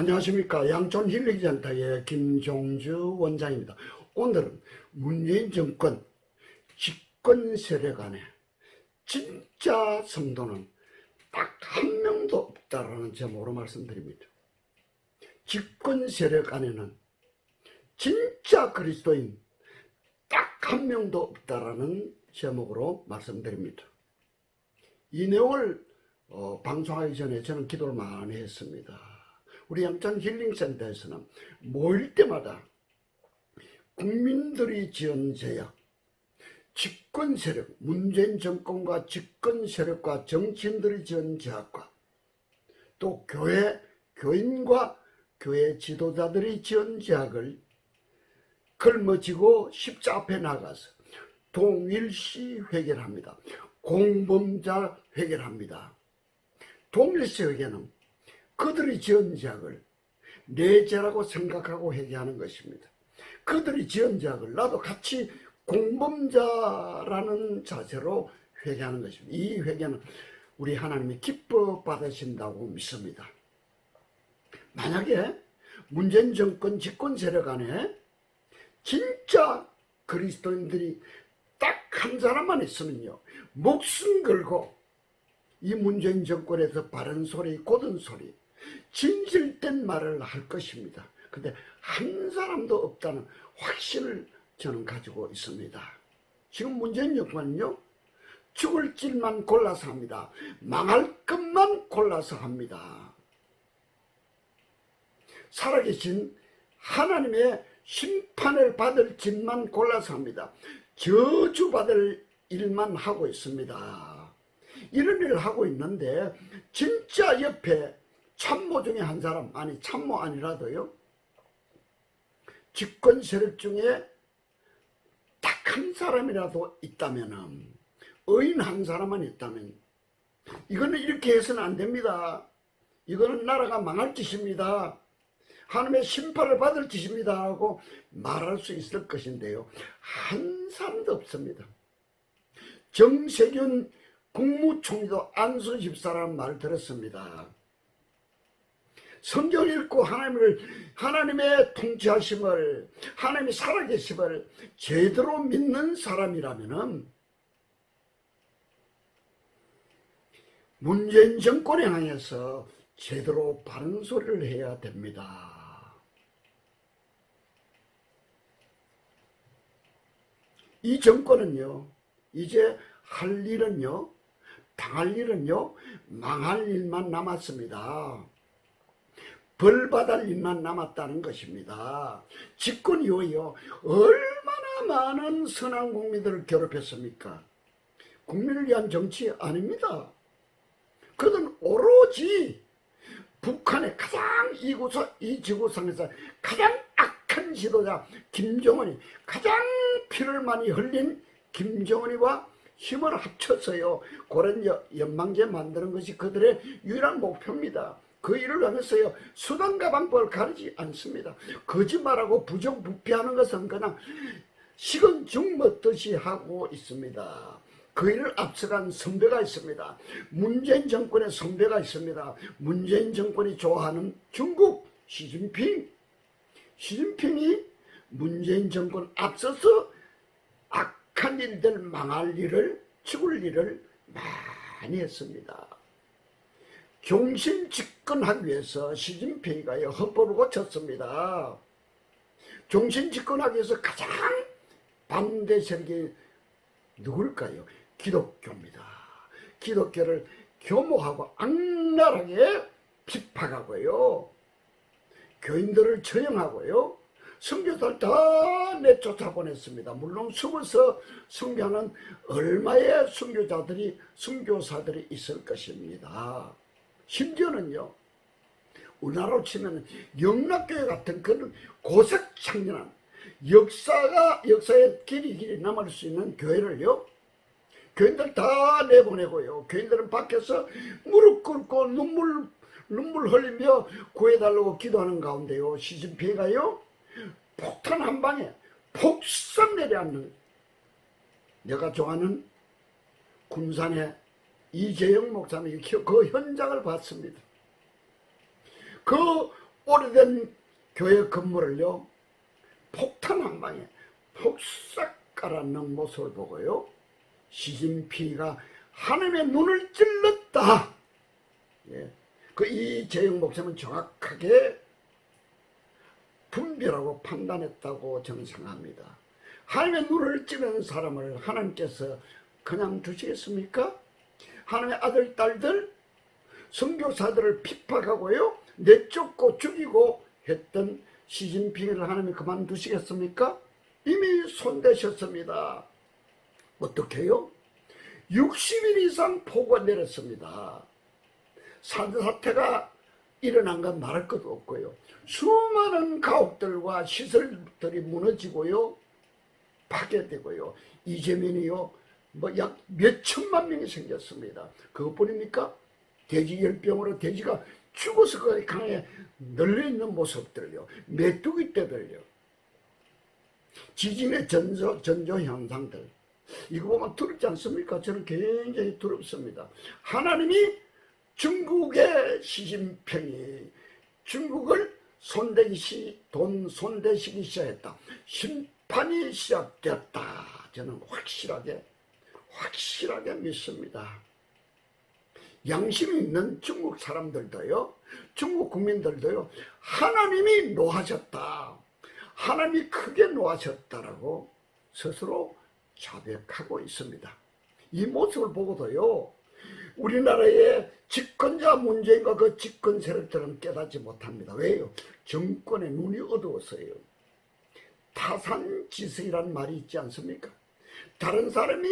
안녕하십니까. 양촌 힐링센터의 김종주 원장입니다. 오늘은 문재인 정권 집권 세력 안에 진짜 성도는 딱 한 명도 없다라는 제목으로 말씀드립니다. 집권 세력 안에는 진짜 그리스도인 딱 한 명도 없다라는 제목으로 말씀드립니다. 이 내용을 방송하기 전에 저는 기도를 많이 했습니다. 우리 양천 힐링센터에서는 모일 때마다 국민들이 지은 죄악, 집권 세력, 문재인 정권과 집권 세력과 정치인들이 지은 죄악과 또 교인과 교회 지도자들이 지은 죄악을 걸머지고 십자 앞에 나가서 동일시 회개합니다. 공범자 회개합니다. 동일시 회개는 그들이 지은 죄악을 내 죄라고 생각하고 회개하는 것입니다. 그들이 지은 죄악을 나도 같이 공범자라는 자세로 회개하는 것입니다. 이 회개는 우리 하나님이 기뻐 받으신다고 믿습니다. 만약에 문재인 정권 집권 세력 안에 진짜 그리스도인들이 딱 한 사람만 있으면요, 목숨 걸고 이 문재인 정권에서 바른 소리, 고든 소리, 진실된 말을 할 것입니다. 근데 한 사람도 없다는 확신을 저는 가지고 있습니다. 지금 문재인 정권은요, 죽을 길만 골라서 합니다. 망할 것만 골라서 합니다. 살아계신 하나님의 심판을 받을 짓만 골라서 합니다. 저주받을 일만 하고 있습니다. 이런 일을 하고 있는데 진짜 옆에 참모 중에 한 사람, 아니 참모 아니라도요, 집권 세력 중에 딱 한 사람이라도 있다면, 의인 한 사람만 있다면, 이거는 이렇게 해서는 안 됩니다. 이거는 나라가 망할 짓입니다. 하나님의 심판을 받을 짓입니다 하고 말할 수 있을 것인데요, 한 사람도 없습니다. 정세균 국무총리도 안수 집사라는 말을 들었습니다. 성경 읽고 하나님의 통치하심을, 하나님이 살아계심을 제대로 믿는 사람이라면은 문재인 정권에 향해서 제대로 바른 소리를 해야 됩니다. 이 정권은요, 이제 할 일은요, 당할 일은요, 망할 일만 남았습니다. 벌 받을 일만 남았다는 것입니다. 집권 이후에요, 얼마나 많은 선한 국민들을 괴롭혔습니까? 국민을 위한 정치 아닙니다. 그들은 오로지 북한의 가장 이 지구상에서 가장 악한 지도자 김정은이, 가장 피를 많이 흘린 김정은이와 힘을 합쳐서요, 그런 연방제 만드는 것이 그들의 유일한 목표입니다. 그 일을 하면서요, 수단과 방법을 가리지 않습니다. 거짓말하고 부정부패하는 것은 그냥 식은 죽 먹듯이 하고 있습니다. 그 일을 앞서간 선배가 있습니다. 문재인 정권의 선배가 있습니다. 문재인 정권이 좋아하는 중국 시진핑이 문재인 정권 앞서서 악한 일들, 망할 일을, 죽을 일을 많이 했습니다. 종신 집권하기 위해서 시진핑이가 헌법을 고쳤습니다. 종신 집권하기 위해서 가장 반대 세력이 누굴까요? 기독교입니다. 기독교를 교모하고 악랄하게 핍박하고요, 교인들을 처형하고요, 선교사를 다 내쫓아 보냈습니다. 물론 숨어서 선교하는 얼마의 선교사들이 있을 것입니다. 심지어는요, 우리나라로 치면 영락교회 같은 그런 고색창렬한 역사의 길이 남을 수 있는 교회를요, 교인들 다 내보내고요, 교인들은 밖에서 무릎 꿇고 눈물 흘리며 구해달라고 기도하는 가운데요, 시진핑이가요, 폭탄 한 방에 폭삭 내려앉는, 내가 좋아하는 군산의 이재영 목사님이 그 현장을 봤습니다. 그 오래된 교회 건물을요 폭탄 한 방에 폭삭 깔아넣은 모습을 보고요 시진핑이가 하나님의 눈을 찔렀다. 예. 그 이재용 목사님은 정확하게 분별하고 판단했다고 저는 생각합니다. 하나님의 눈을 찌르는 사람을 하나님께서 그냥 두시겠습니까? 하나님의 아들, 딸들, 선교사들을 핍박하고요 내쫓고 죽이고 했던 시진핑을 하나님이 그만두시겠습니까? 이미 손대셨습니다. 어떻게 해요? 60일 이상 폭우가 내렸습니다. 산사태가 일어난 건 말할 것도 없고요. 수많은 가옥들과 시설들이 무너지고요. 파괴되고요. 이재민이요. 뭐 약 몇천만 명이 생겼습니다. 그것뿐입니까? 돼지열병으로 돼지가 죽어서 그 강에 널려있는 모습들요. 메뚜기 떼들요. 지진의 전조 현상들. 이거 보면 두렵지 않습니까? 저는 굉장히 두렵습니다. 하나님이 중국의 시진핑이 중국을 돈 손대시기 시작했다. 심판이 시작되었다. 저는 확실하게 믿습니다. 양심이 있는 중국 사람들도요, 중국 국민들도요, 하나님이 노하셨다. 하나님이 크게 노하셨다라고 스스로 자백하고 있습니다. 이 모습을 보고도요, 우리나라의 집권자 문재인과 그 집권 세력들은 깨닫지 못합니다. 왜요? 정권의 눈이 어두워서요. 타산지석이라는 말이 있지 않습니까? 다른 사람이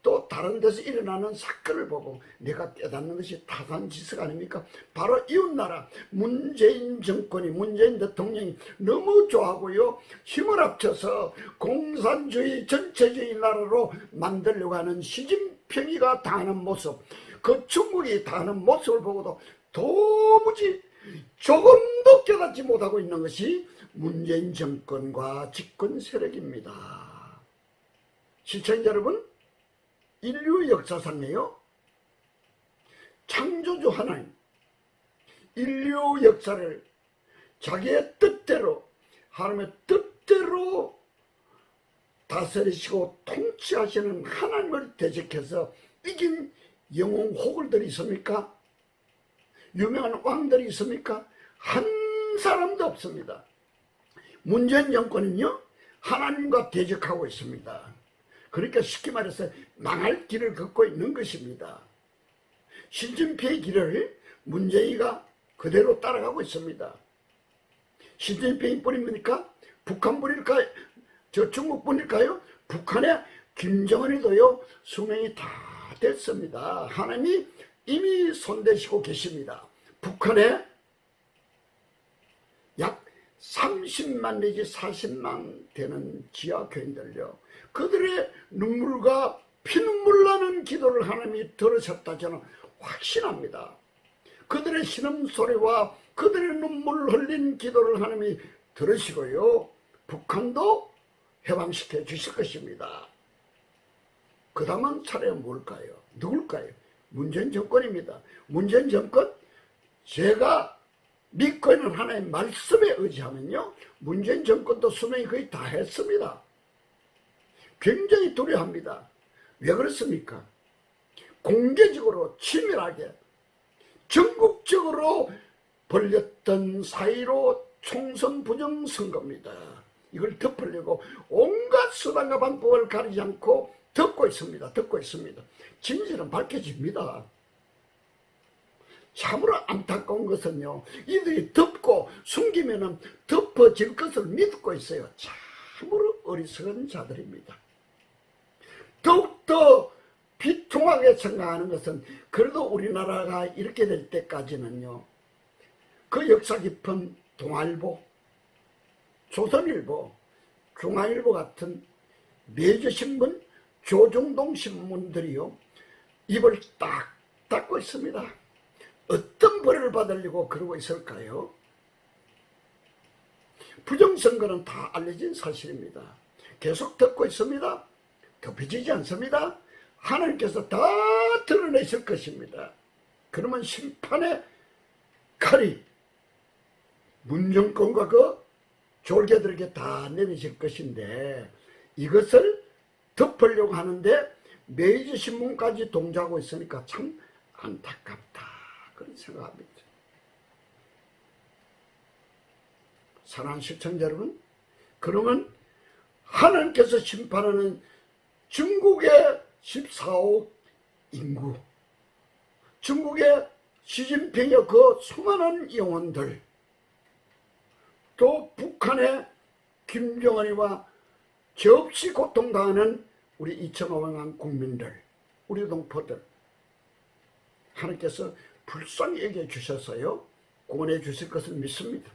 또 다른 데서 일어나는 사건을 보고 내가 깨닫는 것이 타산지석 아닙니까? 바로 이웃나라 문재인 정권이, 문재인 대통령이 너무 좋아하고요, 힘을 합쳐서 공산주의 전체주의 나라로 만들려고 하는 시진핑이가 당하는 모습, 그 중국이 당하는 모습을 보고도 도무지 조금도 깨닫지 못하고 있는 것이 문재인 정권과 집권 세력입니다. 시청자 여러분, 인류 역사상에요, 창조주 하나님, 인류 역사를 자기의 뜻대로, 하나님의 뜻대로 다스리시고 통치하시는 하나님을 대적해서 이긴 영웅 호글들이 있습니까? 유명한 왕들이 있습니까? 한 사람도 없습니다. 문재인 정권은요, 하나님과 대적하고 있습니다. 그러니까 쉽게 말해서 망할 길을 걷고 있는 것입니다. 시진핑의 길을 문재인이가 그대로 따라가고 있습니다. 시진핑이 뿐입니까? 북한 뿐일까요? 저 중국 뿐일까요? 북한의 김정은이도요, 수명이 다 됐습니다. 하나님이 이미 손대시고 계십니다. 북한에 약 30만 내지 40만 되는 지하교인들요, 그들의 눈물과 피눈물 나는 기도를 하나님이 들으셨다 저는 확신합니다. 그들의 신음소리와 그들의 눈물 흘린 기도를 하나님이 들으시고요, 북한도 해방시켜 주실 것입니다. 그 다음은 차례가 뭘까요? 누굴까요? 문재인 정권입니다. 문재인 정권, 제가 믿고 있는 하나님의 말씀에 의지하면요, 문재인 정권도 수명이 거의 다 했습니다. 굉장히 두려워합니다. 왜 그렇습니까? 공개적으로 치밀하게 전국적으로 벌렸던 사이로 총선 부정선거입니다. 이걸 덮으려고 온갖 수단과 방법을 가리지 않고 덮고 있습니다. 진실은 밝혀집니다. 참으로 안타까운 것은요, 이들이 덮고 숨기면 덮어질 것을 믿고 있어요. 참으로 어리석은 자들입니다. 더욱더 비통하게 생각하는 것은, 그래도 우리나라가 이렇게 될 때까지는요, 그 역사 깊은 동아일보, 조선일보, 중앙일보 같은 매주신문, 조중동 신문들이요, 입을 딱 닫고 있습니다. 어떤 벌을 받으려고 그러고 있을까요? 부정선거는 다 알려진 사실입니다. 계속 듣고 있습니다. 덮여지지 않습니다. 하나님께서 다 드러내실 것입니다. 그러면 심판의 칼이 문정권과 그 졸개들에게 다 내리실 것인데 이것을 덮으려고 하는데 메이저 신문까지 동조하고 있으니까 참 안타깝다 그런 생각합니다. 사랑하는 시청자 여러분, 그러면 하나님께서 심판하는 중국의 14억 인구, 중국의 시진핑의 그 수많은 영혼들, 또 북한의 김정은이와 죄없이 고통당하는 우리 2,500만 국민들, 우리 동포들, 하나님께서 불쌍히 여겨 주셔서요 구원해 주실 것을 믿습니다.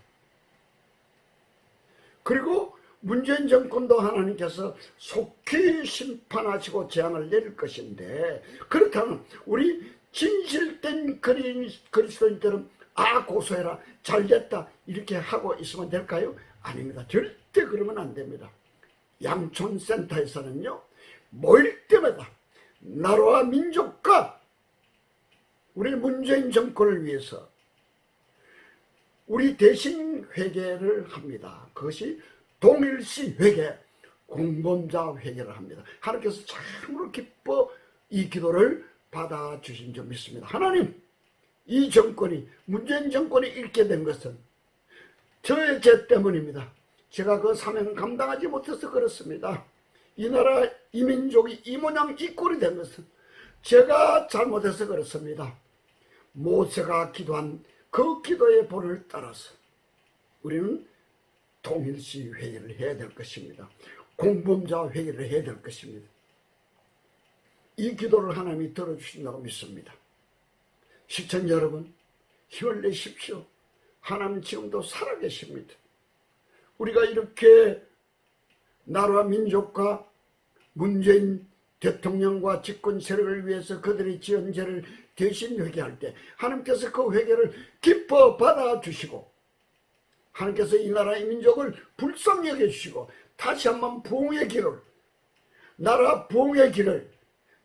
그리고 문재인 정권도 하나님께서 속히 심판하시고 재앙을 내릴 것인데, 그렇다면 우리 진실된 그리스도인들은 고소해라 잘됐다 이렇게 하고 있으면 될까요? 아닙니다. 절대 그러면 안 됩니다. 양촌센터에서는요 모일 때마다 나라와 민족과 우리 문재인 정권을 위해서 우리 대신 회개를 합니다. 그것이 동일시 회개, 공범자 회개를 합니다. 하나님께서 참으로 기뻐 이 기도를 받아주신 줄 믿습니다. 하나님, 이 정권이, 문재인 정권이 잃게 된 것은 저의 죄 때문입니다. 제가 그 사명 감당하지 못해서 그렇습니다. 이 나라, 이 민족이 이 모양 이 꼴이 된 것은 제가 잘못해서 그렇습니다. 모세가 기도한 그 기도의 본을 따라서 우리는 통일시 회개를 해야 될 것입니다. 공범자 회개를 해야 될 것입니다. 이 기도를 하나님이 들어주신다고 믿습니다. 시청자 여러분, 힘을 내십시오. 하나님 지금도 살아계십니다. 우리가 이렇게 나라와 민족과 문재인 대통령과 집권 세력을 위해서 그들의 지은 죄를 대신 회개할 때 하나님께서 그 회개를 기뻐 받아주시고, 하나님께서 이 나라 이 민족을 불쌍히 여겨주시고 다시 한번 부흥의 길을, 나라 부흥의 길을,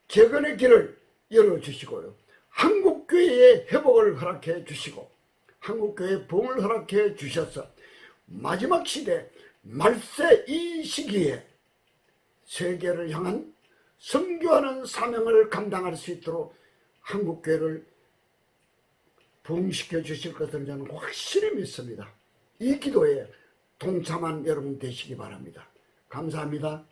재건의 길을 열어주시고요, 한국교회의 회복을 허락해 주시고 한국교회의 부흥을 허락해 주셔서 마지막 시대 말세 이 시기에 세계를 향한 선교하는 사명을 감당할 수 있도록 한국교회를 부흥시켜 주실 것을 저는 확실히 믿습니다. 이 기도에 동참한 여러분 되시기 바랍니다. 감사합니다.